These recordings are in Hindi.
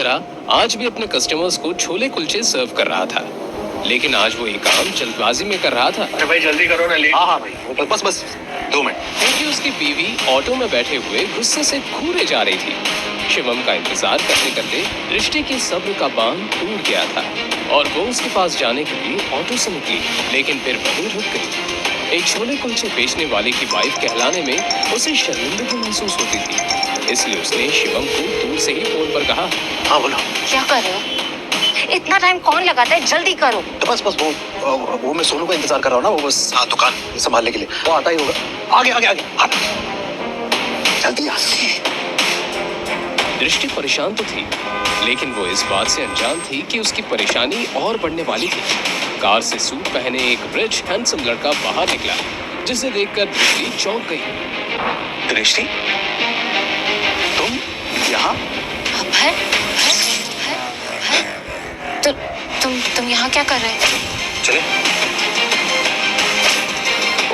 तरह आज भी अपने कस्टमर्स को छोले कुलचे सर्व कर रहा था, लेकिन आज वो ये काम जल्दबाजी में कर रहा था। अरे भाई जल्दी करो ना, लेट। हाँ भाई, बस 2 मिनट। क्योंकि उसकी बीवी ऑटो में बैठे हुए गुस्से से घूरे जा रही थी। शिवम का इंतजार करते करते दृष्टि की सब्र का बांध टूट गया था और वो उसके पास जाने के लिए ऑटो से निकली, लेकिन फिर वहीं रुक गई। एक छोले कुलचे बेचने वाले की वाइफ कहलाने में उसे शर्मिंदगी महसूस होती थी, इसलिए उसने शिवम को दूर से ही फोन पर कहा, हाँ बोलो। क्या कर रहे हो? इतना टाइम कौन लगाता है, जल्दी करो। तो बस वो मैं सोनू का इंतजार कर रहा हूँ ना, वो बस हाँ दुकान संभालने के लिए, वो आता ही होगा। आगे आगे आगे जल्दी आ। दृष्टि परेशान तो थी, लेकिन वो इस बात से अनजान थी कि उसकी परेशानी और बढ़ने वाली थी। कार से सूट पहने एक रिच हैंडसम लड़का बाहर निकला, जिसे देखकर दृष्टि चौंक गई। दृष्टि, तुम यहाँ? तुम यहाँ क्या कर रहे हो? चले।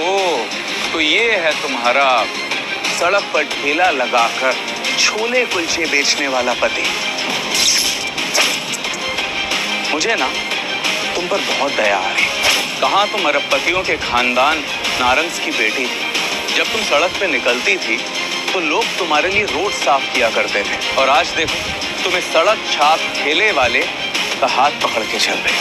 ओ, तो ये है तुम्हारा सड़क पर ठेला लगाकर छोले कुलचे बेचने वाला पति। मुझे ना तुम पर बहुत दया आ रही। कहाँ तुम अरबपतियों के खानदान नारंग्स की बेटी थी। जब तुम सड़क पे निकलती थी तो लोग तुम्हारे लिए रोड साफ किया करते थे, और आज देखो तुम्हें सड़क छाप ठेले वाले का हाथ पकड़ के चल रही।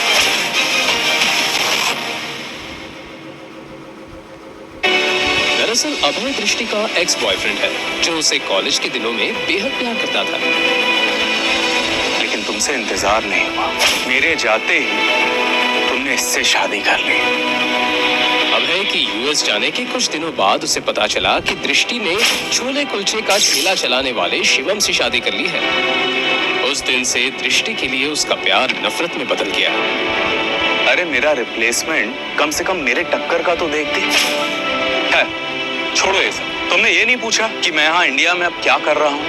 दरअसल अभय दृष्टि का एक्स बॉयफ्रेंड है, जो उसे कॉलेज के दिनों में बेहद प्यार करता था। लेकिन तुमसे इंतजार नहीं हुआ, मेरे जाते ही तुमने इससे शादी कर ली। अभय की यूएस जाने के कुछ दिनों बाद उसे पता चला कि दृष्टि ने छोले कुलचे का ठेला चलाने वाले शिवम से शादी कर ली है। उस दिन से दृष्टि के लिए उसका प्यार नफरत में बदल गया। अरे मेरा रिप्लेसमेंट कम से कम मेरे टक्कर का तो देखती है। छोड़ो ये सब। तुमने ये नहीं पूछा कि मैं यहाँ इंडिया में अब क्या कर रहा हूँ?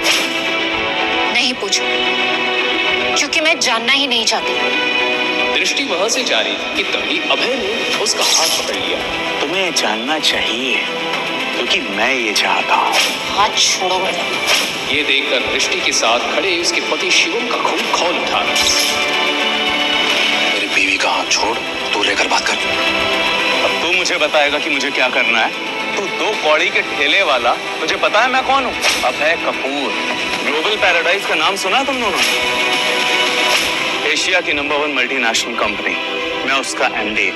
नहीं पूछो, क्योंकि मैं जानना ही नहीं चाहती। दृष्टि वहां से जा रही थी कि तभी अभय ने उसका हाथ पकड़ लिया। तुम्हें जानना चाहिए, क्योंकि मैं ये चाहता हूँ। हाथ छोड़ो मेरा। ये देखकर दृष्टि के साथ खड़े उसके पति शिवम का खून खौल उठा। मेरी बीवी का हाथ छोड़, तू लेकर बात कर। अब तू मुझे बताएगा कि मुझे क्या करना है। तू 2 कौड़ी के ठेले वाला, तुझे पता है मैं कौन हूँ? अभय कपूर। ग्लोबल पैराडाइज का नाम सुना तुम दोनों? एशिया की नंबर 1 मल्टीनेशनल कंपनी, मैं उसका एमडी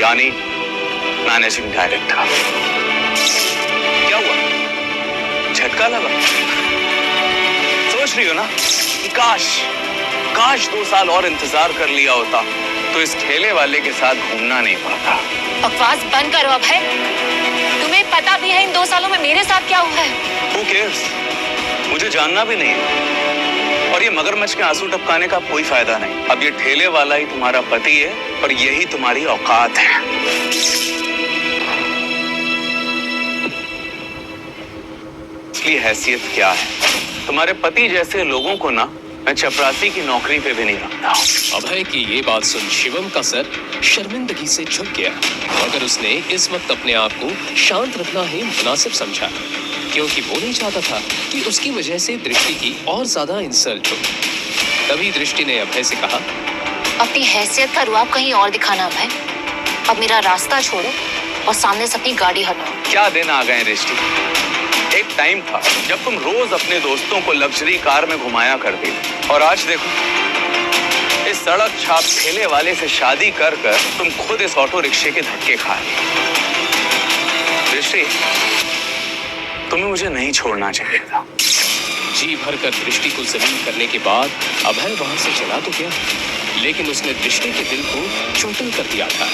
यानी मैनेजिंग डायरेक्टर। क्या हुआ, झटका लगा? सोच रही हो ना कि काश 2 साल और इंतजार कर लिया होता तो इस ठेले वाले के साथ घूमना नहीं पड़ता। बकवास बंद करो अभय। तुम्हें पता भी है इन 2 सालों में मेरे साथ क्या हुआ है? Who cares? मुझे जानना भी नहीं है। और ये मगरमच्छ के आंसू टपकाने का कोई फायदा नहीं। अब ये ठेले वाला ही तुम्हारा पति है और यही तुम्हारी औकात है। असली हैसियत क्या है? तुम्हारे पति जैसे लोगों को ना मैं चपरासी की नौकरी पे भी नहीं रखता। अभय की ये बात सुन शिवम का सर शर्मिंदगी से झुक गया, मगर उसने इस वक्त अपने आप को शांत रखना ही मुनासिब समझा, क्योंकि वो नहीं चाहता था कि उसकी वजह से दृष्टि की और ज्यादा इंसल्ट हो। तभी दृष्टि ने अभय से कहा, अपनी हैसियत का रुआब कहीं और दिखाना अभय। अब मेरा रास्ता छोड़ो और सामने से अपनी गाड़ी हटाओ। क्या दिन आ गए दृष्टि। एक टाइम था जब तुम रोज अपने दोस्तों को लग्जरी कार में घुमाया करती, और आज देखो इस सड़क छाप ठेले वाले से शादी कर तुम खुद इस ऑटो रिक्शे के धक्के खा रही। दृष्टि, तुम्हें मुझे नहीं छोड़ना चाहिए था। जी भरकर दृष्टि को जमीन करने के बाद अभय वहां से चला तो गया, लेकिन उसने दृष्टि के दिल को चोटिल कर दिया था।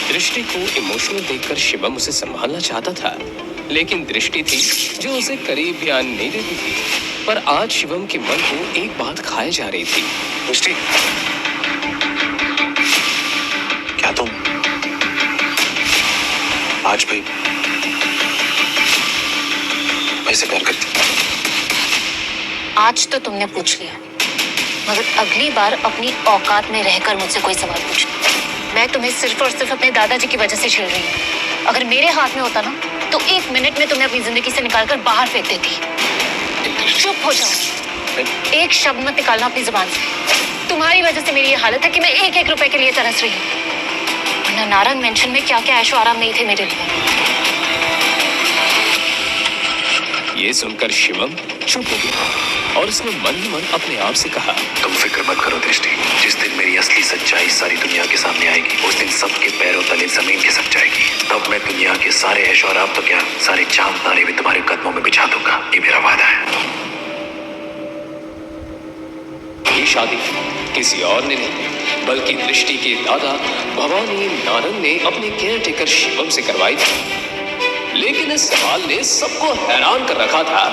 दृष्टि को इमोशनल देखकर शिवम उसे संभालना चाहता था, लेकिन दृष्टि थी जो उसे करीब भी आने नहीं देती थी। पर आज शिवम के मन को एक बात खाए जा रही थी। दृष्टि, क्या तुम आज भी वैसे प्यार करती? आज तो तुमने पूछ लिया, मगर अगली बार अपनी औकात में रहकर मुझसे कोई सवाल पूछना। मैं तुम्हें सिर्फ और सिर्फ अपने दादाजी की वजह से छेड़ रही हूँ। अगर मेरे हाथ में होता ना तो 1 मिनट में तुम्हें अपनी जिंदगी से निकालकर बाहर फेंक देती। चुप हो जाओ। एक शब्द मत निकालना अपनी जुबान से। तुम्हारी वजह से मेरी ये हालत है कि मैं एक एक रुपए के लिए तरस रही हूँ। वरना नारंग मेंशन में क्या क्या ऐशो आराम नहीं थे मेरे लिए। ये सुनकर शिवम चुप हो गया और उसने मन ही मन अपने आप से कहा, तुम फिक्र मत करो दृष्टि, जिस दिन मेरी असली सच्चाई सारी दुनिया के सामने आएगी उस दिन सबके पैरों तले जमीन खिसक जाएगी। तब मैं दुनिया के सारे ऐशो आराम तो क्या सारे चांद तारे भी तुम्हारे कदमों में बिछा दूंगा, ये मेरा वादा है। ये शादी किसी और ने नहीं बल्कि दृष्टि के दादा भवानी नारंग ने अपने केयरटेकर शिवम से करवाई थी। लेकिन इस सवाल ने सबको हैरान कर रखा था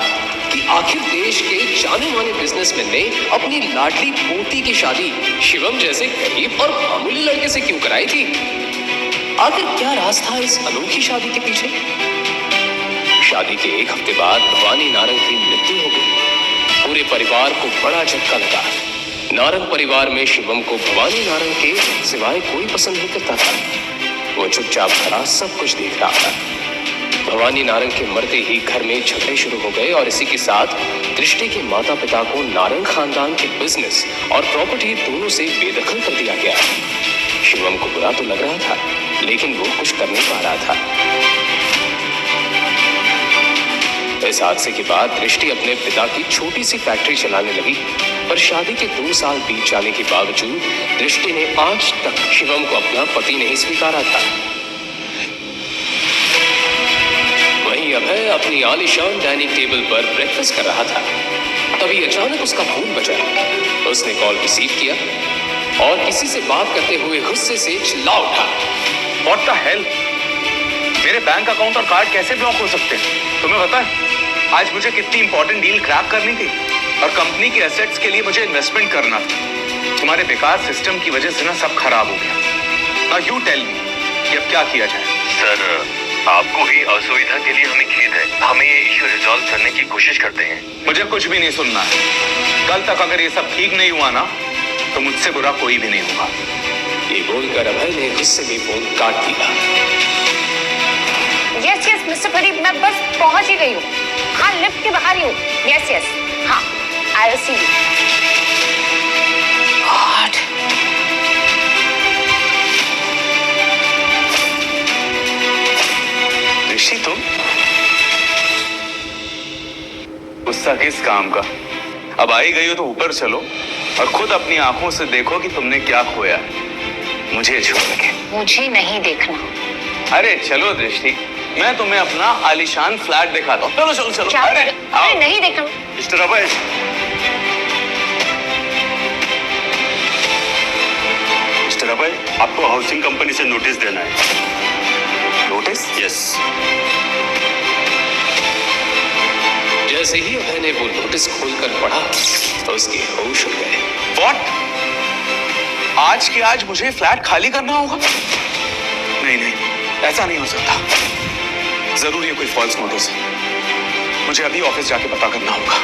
कि आखिर देश के जाने माने बिजनेसमैन ने अपनी लाडली पोती की शादी शिवम जैसे गरीब और मामूली लड़के से क्यों कराई थी। आखिर क्या राज था इस अनोखी शादी के पीछे। शादी के एक हफ्ते बाद भवानी नारंग की मृत्यु हो गई। पूरे परिवार को बड़ा झटका लगा। नारंग परिवार में शिवम को भवानी नारंग के सिवाय कोई पसंद नहीं करता था। वो चुपचाप खड़ा सब कुछ देख रहा था। भवानी नारंग के मरते ही घर में झगड़े शुरू हो गए और इसी के साथ दृष्टि के माता पिता को नारंग खानदान के बिजनेस और प्रॉपर्टी दोनों से बेदखल कर दिया गया। शिवम को बुरा तो लग रहा था लेकिन वो कुछ कर नहीं पा रहा था। इस हादसे के बाद दृष्टि अपने पिता की छोटी सी फैक्ट्री चलाने लगी, पर शादी के 2 साल बीत जाने के बावजूद दृष्टि ने आज तक शिवम को अपना पति नहीं स्वीकारा था। वहीं अभय अपनी आलीशान डाइनिंग टेबल पर ब्रेकफास्ट कर रहा था। तभी अचानक उसका फोन बजा। उसने कॉल रिसीव किया और किसी से बात करते हुए गुस्से से चिल्ला उठा, What the hell? मेरे बैंक अकाउंट और कार्ड कैसे ब्लॉक हो सकते हैं? तुम्हें पता है आज मुझे कितनी इंपॉर्टेंट डील क्रैक करनी थी और कंपनी की एसेट्स के लिए मुझे इन्वेस्टमेंट करना था। तुम्हारे बेकार सिस्टम की वजह से ना सब खराब हो गया। Now you tell me कि अब क्या किया जाए? सर आपको ही असुविधा के लिए हमें खेद है। हमें ये इश्यू रिजॉल्व करने की कोशिश करते हैं। मुझे कुछ भी नहीं सुनना है। कल तक अगर ये सब ठीक नहीं हुआ ना तो मुझसे बुरा कोई भी नहीं होगा। ये बोलकर अभय ने गुस्से में फोन काट दिया। यस यस मिस्टर फरीद, मैं बस पहुंच ही गई हूँ। हाँ लिफ्ट के बाहर ही हूँ। यस यस हाँ I will see you. God Rishi तुम गुस्सा किस काम का? अब आई गई हो तो ऊपर चलो और खुद अपनी आंखों से देखो कि तुमने क्या खोया है। मुझे छोड़ के मुझे नहीं देखना। अरे चलो दृष्टि, मैं तुम्हें अपना आलीशान फ्लैट दिखाता हूँ। चलो चलो चलो। अरे नहीं देखना। मिस्टर अभय, मिस्टर अभय, आपको हाउसिंग कंपनी से नोटिस देना है। नोटिस? यस। जैसे ही अभय ने वो नोटिस खोलकर पढ़ा तो उसके होश उड़ गए। व्हाट? आज के आज मुझे फ्लैट खाली करना होगा? नहीं नहीं, ऐसा नहीं हो सकता। जरूर ये कोई फॉल्स नोटिस है। मुझे अभी ऑफिस जाके पता करना होगा।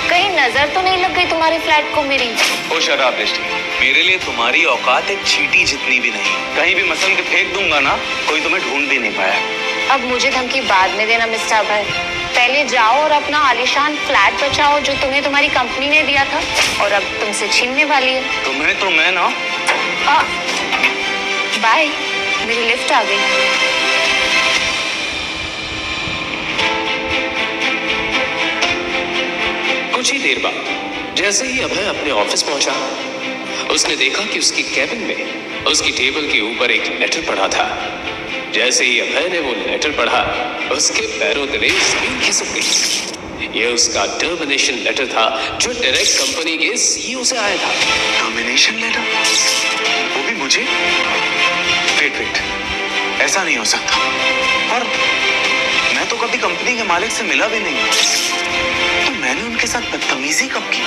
कहीं नजर तो नहीं लग गई तुम्हारे फ्लैट को मेरी? ओ शराब दृष्टि, मेरे लिए तुम्हारी औकात एक चींटी जितनी भी नहीं। कहीं भी मसल के फेंक दूंगा ना, कोई तुम्हें ढूंढ भी नहीं पाया। अब मुझे धमकी बाद में देना मिस्टर अभय। पहले जाओ और अपना आलीशान फ्लैट बचाओ जो तुम्हें तुम्हारी कंपनी ने दिया था और अब तुमसे छीनने वाली है। तुम्हें तो मैं ना। बाय, मेरी लिफ्ट आ गई। कुछ ही देर बाद जैसे ही अभय अपने ऑफिस पहुंचा, उसने देखा कि उसकी कैबिन में उसकी टेबल के ऊपर एक लेटर पड़ा था। जैसे ही अभय ने वो लेटर पढ़ा, उसके पैरों तले जमीन खिसक गई। ये उसका टर्मिनेशन लेटर था जो डायरेक्ट कंपनी के सीईओ से आया था। Termination letter? वो भी मुझे? वेट, ऐसा नहीं हो सकता। और मैं तो कभी कंपनी के मालिक से मिला भी नहीं, तो मैंने उनके साथ बदतमीजी कब की?